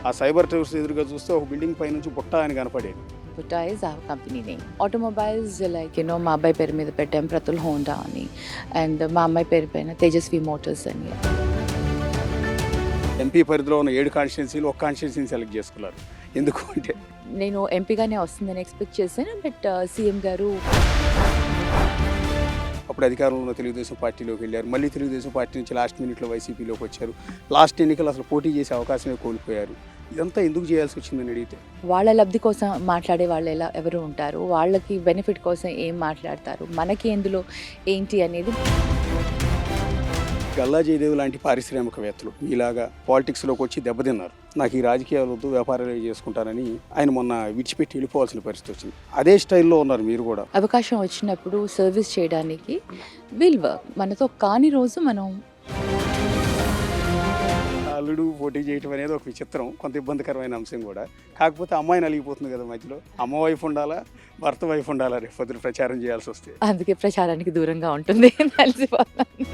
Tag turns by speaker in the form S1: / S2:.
S1: ఆ cyber towers ఎదురుగా చూస్తే ఒక బిల్డింగ్ పై నుంచి బుట్ట అని కనపడేది.
S2: Butta is our company name. Automobiles like మా అబ్బాయి పేరు మీద పెట్టాం ప్రతుల్ హోండా అని, అండ్ మా అమ్మాయి పేరు పైన తేజస్వి మోటార్స్ అని.
S1: ఎంపీ పరిధిలో ఉన్న 7 కాన్స్టిట్యున్సీలు ఒక కాన్స్టిట్యున్సీని సెలెక్ట్ చేసుకున్నారు. ఎందుకు అంటే
S2: నేను ఎంపీగానే వస్తుందని ఎక్స్పెక్ట్ చేశాను, బట్ సీఎం గారు
S1: అప్పుడు అధికారంలో ఉన్న తెలుగుదేశం పార్టీలోకి వెళ్ళారు. మళ్ళీ తెలుగుదేశం పార్టీ నుంచి లాస్ట్ మినిట్లో వైసీపీలోకి వచ్చారు. లాస్ట్ ఎన్నికలు అసలు పోటీ చేసే అవకాశమే కోల్పోయారు. ఇదంతా ఎందుకు చేయాల్సి వచ్చిందని అడిగితే
S2: వాళ్ళ లబ్ధి కోసం మాట్లాడే వాళ్ళు ఎవరు ఉంటారు, వాళ్ళకి బెనిఫిట్ కోసం ఏం మాట్లాడతారు, మనకి ఎందులో ఏంటి అనేది.
S1: గల్లా జయదేవ్ లాంటి పారిశ్రామికవేత్తలు ఇలాగా పాలిటిక్స్లోకి వచ్చి దెబ్బతిన్నారు. నాకు ఈ రాజకీయాలు వద్దు, వ్యాపారాలు చేసుకుంటానని ఆయన మొన్న విడిచిపెట్టి వెళ్ళిపోవాల్సిన పరిస్థితి వచ్చింది. అదే స్టైల్లో ఉన్నారు మీరు కూడా.
S2: అవకాశం వచ్చినప్పుడు సర్వీస్ చేయడానికి విల్ వర్క్. మనతో కాని రోజు మనం
S1: అల్లుడు పోటీ చేయటం అనేది ఒక విచిత్రం, కొంత ఇబ్బందికరమైన అంశం కూడా. కాకపోతే అమ్మాయి నలిగిపోతుంది కదా మధ్యలో. అమ్మ వైఫ్ ఉండాలా, భర్త వైఫ్ ఉండాలా రేపు పొద్దున ప్రచారం చేయాల్సి వస్తే.
S2: అందుకే ప్రచారానికి దూరంగా ఉంటుంది తెలిసిపోతాను.